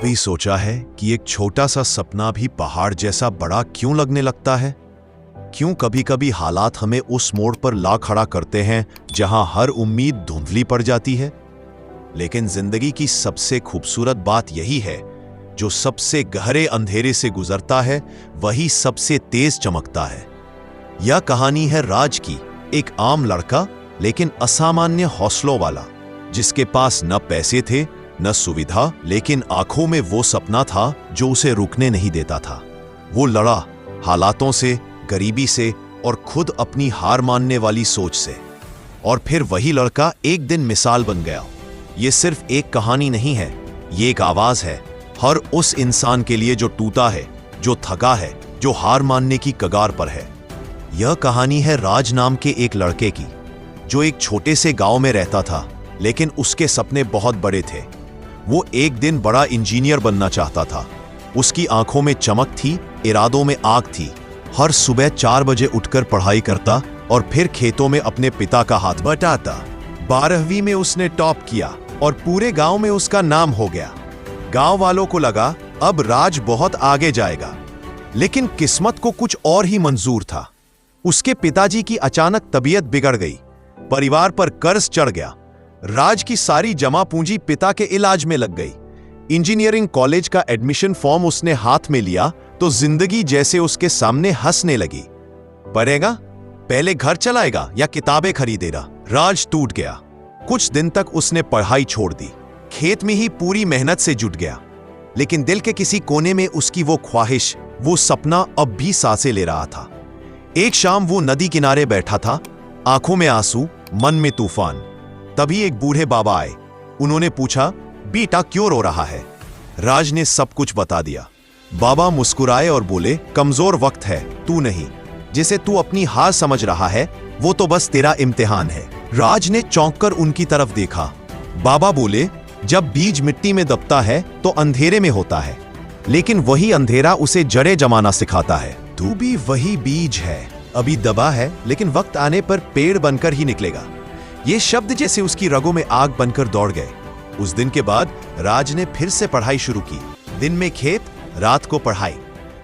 कभी सोचा है कि एक छोटा सा सपना भी पहाड़ जैसा बड़ा क्यों लगने लगता है? क्यों कभी कभी हालात हमें उस मोड़ पर ला खड़ा करते हैं जहां हर उम्मीद धुंधली पड़ जाती है? लेकिन जिंदगी की सबसे खूबसूरत बात यही है, जो सबसे गहरे अंधेरे से गुजरता है वही सबसे तेज चमकता है। यह कहानी है राज की, एक आम लड़का लेकिन असामान्य हौसलों वाला, जिसके पास न पैसे थे न सुविधा, लेकिन आंखों में वो सपना था जो उसे रुकने नहीं देता था। वो लड़ा हालातों से, गरीबी से और खुद अपनी हार मानने वाली सोच से। और फिर वही लड़का एक दिन मिसाल बन गया। ये सिर्फ एक कहानी नहीं है, ये एक आवाज है हर उस इंसान के लिए जो टूटा है, जो थका है, जो हार मानने की कगार पर है। यह कहानी है राज नाम के एक लड़के की, जो एक छोटे से गांव में रहता था, लेकिन उसके सपने बहुत बड़े थे। वो एक दिन बड़ा इंजीनियर बनना चाहता था। उसकी आंखों में चमक थी, इरादों में आग थी। हर सुबह 4 बजे उठकर पढ़ाई करता और फिर खेतों में अपने पिता का हाथ बटाता। 12वीं में उसने टॉप किया और पूरे गांव में उसका नाम हो गया। गांव वालों को लगा अब राज बहुत आगे जाएगा। लेकिन किस्मत को कुछ और ही मंजूर था। उसके पिताजी की अचानक तबीयत बिगड़ गई, परिवार पर कर्ज चढ़ गया। राज की सारी जमा पूंजी पिता के इलाज में लग गई। इंजीनियरिंग कॉलेज का एडमिशन फॉर्म उसने हाथ में लिया तो जिंदगी जैसे उसके सामने हंसने लगी। पढ़ेगा, पहले घर चलाएगा या किताबें खरीदेगा? राज टूट गया। कुछ दिन तक उसने पढ़ाई छोड़ दी, खेत में ही पूरी मेहनत से जुट गया। लेकिन दिल के किसी कोने में उसकी वो ख्वाहिश, वो सपना अब भी सांसें ले रहा था। एक शाम वो नदी किनारे बैठा था, आंखों में आंसू, मन में तूफान। तभी एक बूढ़े बाबा आए। उन्होंने पूछा, बेटा क्यों रो रहा है? राज ने सब कुछ बता दिया। बाबा मुस्कुराए और बोले, कमजोर वक्त है, तू नहीं। जिसे तू अपनी हार समझ रहा है वो तो बस तेरा इम्तिहान है। राज ने चौंक कर उनकी तरफ देखा। बाबा बोले, जब बीज मिट्टी में दबता है तो अंधेरे में होता है, लेकिन वही अंधेरा उसे जड़ें जमाना सिखाता है। तू भी वही बीज है, अभी दबा है लेकिन वक्त आने पर पेड़ बनकर ही निकलेगा। ये शब्द जैसे उसकी रगों में आग बनकर दौड़ गए। उस दिन के बाद राज ने फिर से पढ़ाई शुरू की। दिन में खेत, रात को पढ़ाई।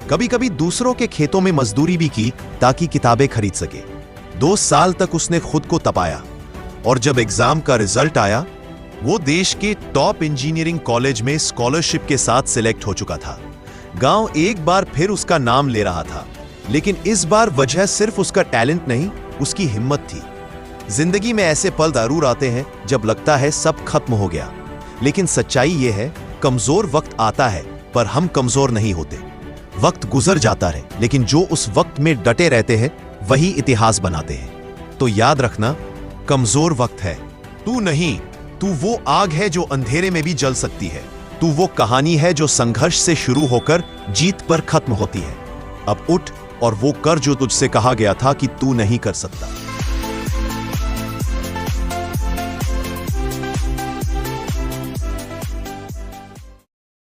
कभी कभी दूसरों के खेतों में मजदूरी भी की ताकि किताबें खरीद सके। 2 साल तक उसने खुद को तपाया और जब एग्जाम का रिजल्ट आया, वो देश के टॉप इंजीनियरिंग कॉलेज में स्कॉलरशिप के साथ सिलेक्ट हो चुका था। गांव एक बार फिर उसका नाम ले रहा था, लेकिन इस बार वजह सिर्फ उसका टैलेंट नहीं, उसकी हिम्मत थी। जिंदगी में ऐसे पल जरूर आते हैं जब लगता है सब खत्म हो गया, लेकिन सच्चाई यह है, कमजोर वक्त आता है पर हम कमजोर नहीं होते। वक्त गुजर जाता है, लेकिन जो उस वक्त में डटे रहते हैं वही इतिहास बनाते हैं। तो याद रखना, कमजोर वक्त है, तू नहीं। तू वो आग है जो अंधेरे में भी जल सकती है। तू वो कहानी है जो संघर्ष से शुरू होकर जीत पर खत्म होती है। अब उठ और वो कर जो तुझसे कहा गया था कि तू नहीं कर सकता।